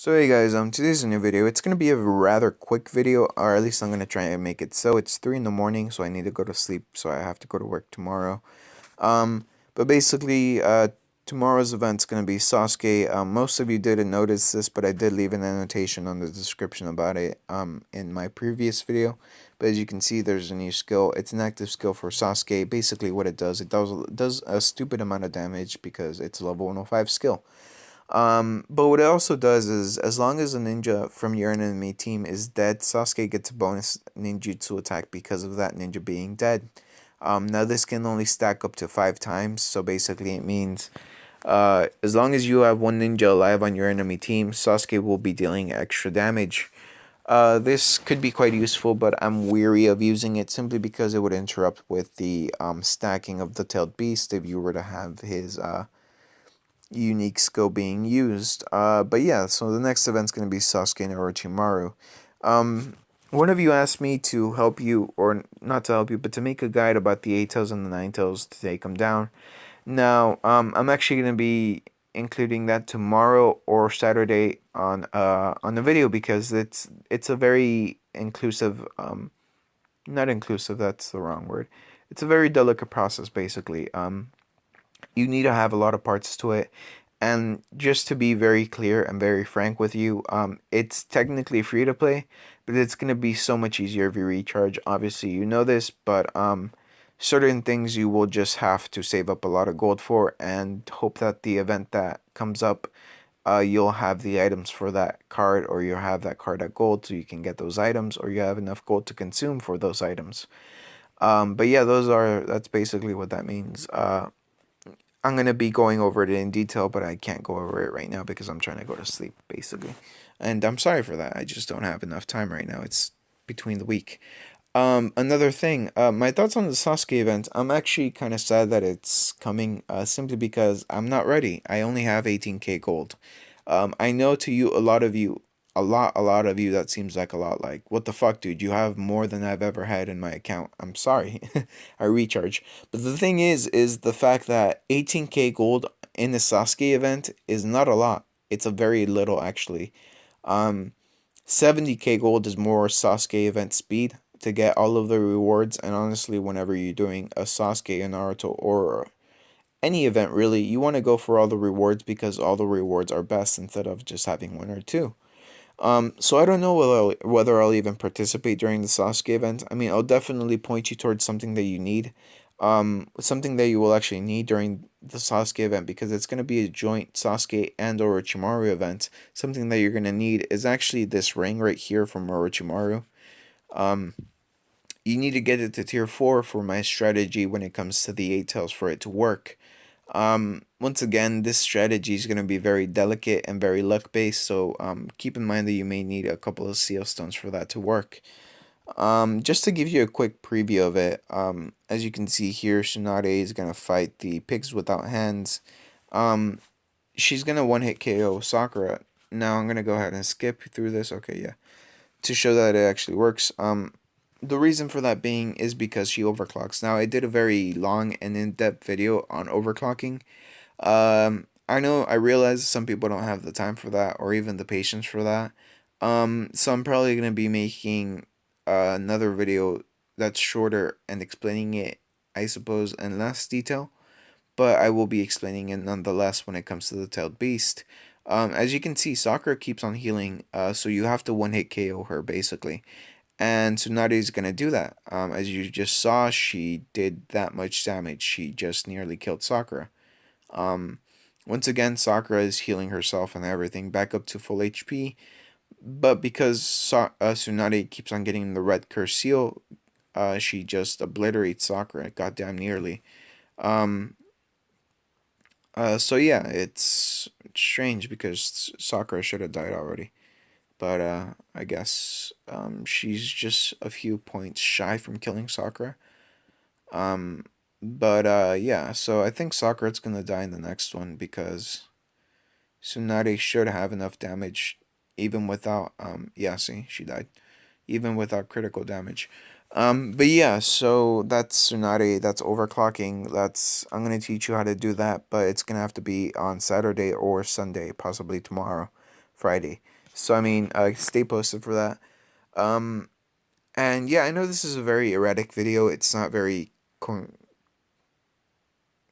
So hey guys, today's a new video. It's gonna be a rather quick video, or at least I'm gonna try and make it so. It's 3 in the morning, so I need to go to sleep, so I have to go to work tomorrow. Um, but basically, tomorrow's event's gonna be Sasuke. Most of you didn't notice this, but I did leave an annotation on the description about it, in my previous video. But as you can see, there's a new skill. It's an active skill for Sasuke. Basically, what it does a stupid amount of damage because it's a level 105 skill. But what it also does is, as long as a ninja from your enemy team is dead, Sasuke gets a bonus ninjutsu attack because of that ninja being dead. Now this can only stack up to 5 times, so basically it means, as long as you have one ninja alive on your enemy team, Sasuke will be dealing extra damage. This could be quite useful, but I'm weary of using it simply because it would interrupt with the stacking of the tailed beast if you were to have his unique skill being used. But yeah, so the next event's going to be Sasuke and Orochimaru. One of you asked me to help you, or not to help you, but to make a guide about the 8 tails and the 9 tails to take them down. Now, I'm actually going to be including that tomorrow or Saturday on the video because it's a very inclusive, not inclusive, that's the wrong word. It's a very delicate process, basically. You need to have a lot of parts to it. And just to be very clear and very frank with you, it's technically free to play, but it's going to be so much easier if you recharge. Obviously, you know this, but certain things you will just have to save up a lot of gold for and hope that the event that comes up, you'll have the items for that card, or you'll have that card at gold so you can get those items, or you have enough gold to consume for those items. But yeah, that's basically what that means. I'm going to be going over it in detail, but I can't go over it right now because I'm trying to go to sleep, basically. And I'm sorry for that. I just don't have enough time right now. It's between the week. Another thing, my thoughts on the Sasuke event. I'm actually kind of sad that it's coming, simply because I'm not ready. I only have 18k gold. I know to you, a lot of you, that seems like a lot. Like, what the fuck, dude? You have more than I've ever had in my account. I'm sorry. I recharge. But the thing is the fact that 18k gold in the Sasuke event is not a lot. It's a very little, actually. Um, 70k gold is more Sasuke event speed to get all of the rewards, and honestly, whenever you're doing a Sasuke, a Naruto, or any event really, you want to go for all the rewards because all the rewards are best instead of just having one or two. So I don't know whether I'll even participate during the Sasuke event. I mean, I'll definitely point you towards something that you need. Something that you will actually need during the Sasuke event, because it's going to be a joint Sasuke and Orochimaru event. Something that you're going to need is actually this ring right here from Orochimaru. Um, you need to get it to tier 4 for my strategy when it comes to the 8 tails for it to work. Once again, this strategy is going to be very delicate and very luck based, so keep in mind that you may need a couple of seal stones for that to work. Just to give you a quick preview of it, as you can see here, Tsunade is going to fight the pigs without hands. Um, she's going to one hit KO Sakura. Now I'm going to go ahead and skip through this. Okay, yeah. To show that it actually works. The reason for that being is because she overclocks. Now, I did a very long and in-depth video on overclocking. I realize some people don't have the time for that or even the patience for that. So I'm probably going to be making another video that's shorter and explaining it, I suppose, in less detail. But I will be explaining it nonetheless when it comes to the tailed beast. As you can see, Sakura keeps on healing, so you have to one-hit KO her, basically. And Tsunade is going to do that. As you just saw, she did that much damage. She just nearly killed Sakura. Um, Once again, Sakura is healing herself and everything back up to full HP. But because Tsunade keeps on getting the red curse seal, she just obliterates Sakura goddamn nearly. Um, so yeah, it's strange because Sakura should have died already. But I guess she's just a few points shy from killing Sakura. But yeah, so I think Sakura's gonna die in the next one because Tsunade should have enough damage even without yeah, see, she died. Even without critical damage. But yeah, so that's Tsunade, that's overclocking. I'm gonna teach you how to do that, but it's gonna have to be on Saturday or Sunday, possibly tomorrow. Friday. So I mean, stay posted for that. Um, and yeah, I know this is a very erratic video. It's not very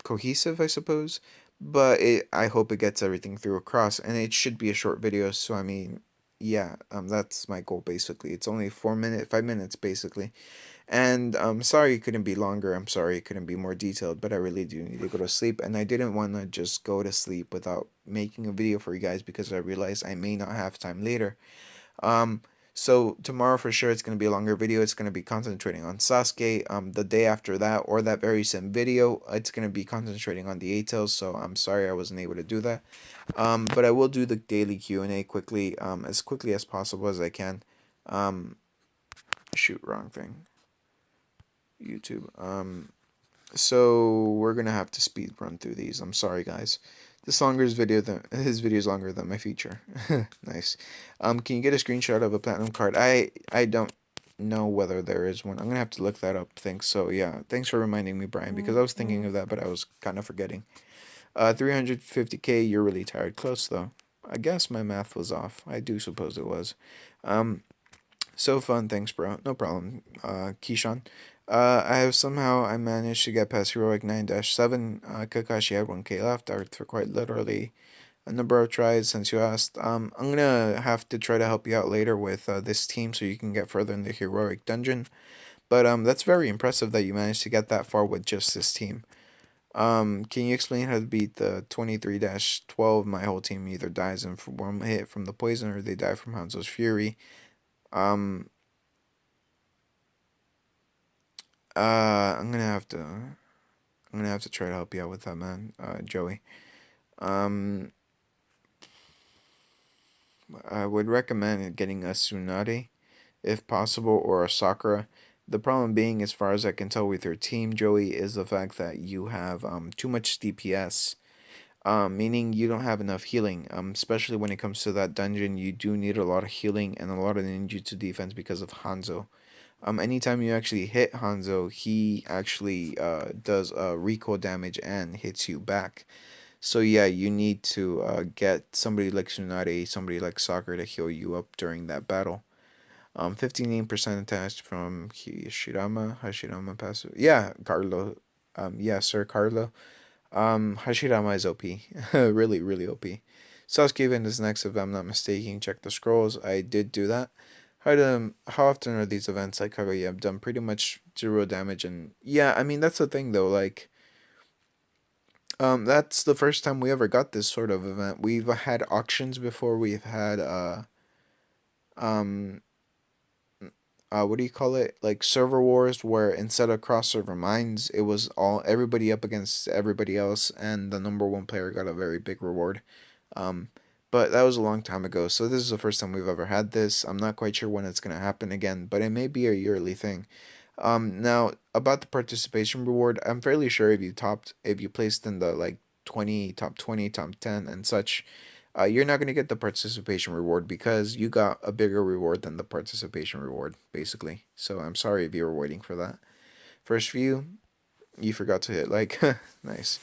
cohesive, I suppose, but I hope it gets everything through across, and it should be a short video. So I mean, yeah, that's my goal basically. It's only 5 minutes basically. And I'm sorry it couldn't be longer. I'm sorry it couldn't be more detailed, but I really do need to go to sleep. And I didn't want to just go to sleep without making a video for you guys because I realized I may not have time later. Um, so tomorrow for sure it's gonna be a longer video. It's gonna be concentrating on Sasuke. The day after that or that very same video, it's gonna be concentrating on the A-Tails. So I'm sorry I wasn't able to do that. But I will do the daily Q&A quickly, as quickly as possible as I can. Shoot, wrong thing. YouTube. So we're gonna have to speed run through these. I'm sorry, guys. This longer video than his video is longer than my feature. Nice. Can you get a screenshot of a platinum card? I don't know whether there is one. I'm gonna have to look that up. Thanks. So yeah, thanks for reminding me, Brian, because I was thinking of that, but I was kind of forgetting. 350K. You're really tired. Close though. I guess my math was off. I do suppose it was. Um, so fun, thanks, bro. No problem. Keyshawn. I have somehow I managed to get past heroic 9-7. Kakashi had 1K left. For quite literally a number of tries since you asked. I'm gonna have to try to help you out later with this team so you can get further in the heroic dungeon. But that's very impressive that you managed to get that far with just this team. Can you explain how to beat the 23-12? My whole team either dies in one hit from the poison or they die from Hanzo's fury. Um, I'm gonna have to. I'm gonna have to try to help you out with that, man, Joey. Um, I would recommend getting a Tsunade, if possible, or a Sakura. The problem being, as far as I can tell with your team, Joey, is the fact that you have too much DPS. Meaning you don't have enough healing. Especially when it comes to that dungeon, you do need a lot of healing and a lot of ninjutsu defense because of Hanzo. Anytime you actually hit Hanzo, he actually does recoil damage and hits you back. So yeah, you need to get somebody like Tsunade, somebody like Sakura to heal you up during that battle. 59% attached from Hashirama passive. Yeah, Carlo. Yeah, Sir Carlo. Hashirama is OP. Really, really OP. Sasuke event is next, if I'm not mistaken. Check the scrolls. I did do that. How often are these events like Kaguya? I've done pretty much zero damage, and yeah, I mean that's the thing though. Like, that's the first time we ever got this sort of event. We've had auctions before. We've had um, what do you call it? Like server wars, where instead of cross server mines, it was all everybody up against everybody else, and the number one player got a very big reward. Um, but that was a long time ago, so this is the first time we've ever had this. I'm not quite sure when it's gonna happen again, but it may be a yearly thing. Now about the participation reward, I'm fairly sure if you placed in the like 20, top 10, and such, you're not gonna get the participation reward because you got a bigger reward than the participation reward, basically. So I'm sorry if you were waiting for that. First view, you forgot to hit like, nice.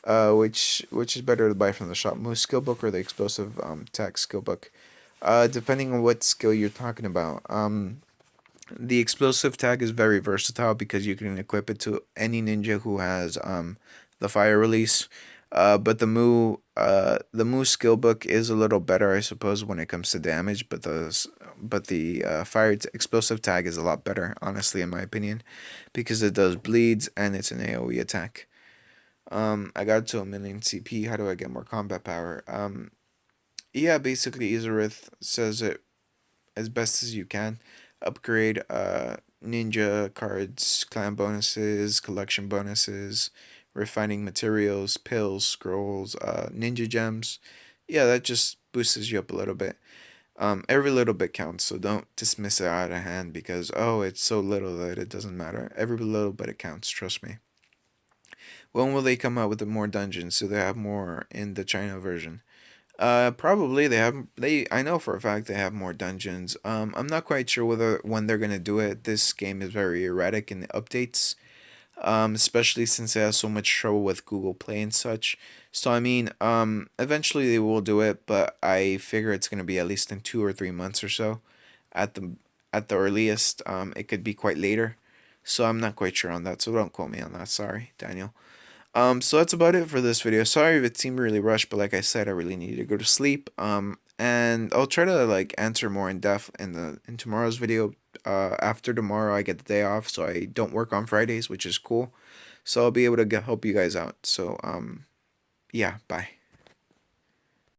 Which is better to buy from the shop? Moose skill book or the explosive tech skill book? Depending on what skill you're talking about. The explosive tag is very versatile because you can equip it to any ninja who has the fire release. But the Moo skill book is a little better, I suppose, when it comes to damage. But the fire explosive tag is a lot better, honestly, in my opinion, because it does bleeds and it's an AOE attack. I got to 1 million CP. How do I get more combat power? Yeah, basically, Izarith says it as best as you can. Upgrade ninja cards, clan bonuses, collection bonuses, refining materials, pills, scrolls, ninja gems. Yeah, that just boosts you up a little bit. Every little bit counts, so don't dismiss it out of hand because, oh, it's so little that it doesn't matter. Every little bit it counts, trust me. When will they come out with more dungeons? So they have more in the China version. Probably they have. I know for a fact they have more dungeons. I'm not quite sure when they're gonna do it. This game is very erratic in the updates. especially since it has so much trouble with Google Play and such. So I mean, eventually they will do it, but I figure it's gonna be at least in 2 or 3 months or so, at the earliest. It could be quite later, so I'm not quite sure on that. So don't quote me on that. Sorry, Daniel. So that's about it for this video. Sorry if it seemed really rushed, but like I said, I really need to go to sleep. And I'll try to like answer more in depth in tomorrow's video. After tomorrow, I get the day off, so I don't work on Fridays, which is cool. So I'll be able to help you guys out. So yeah, bye.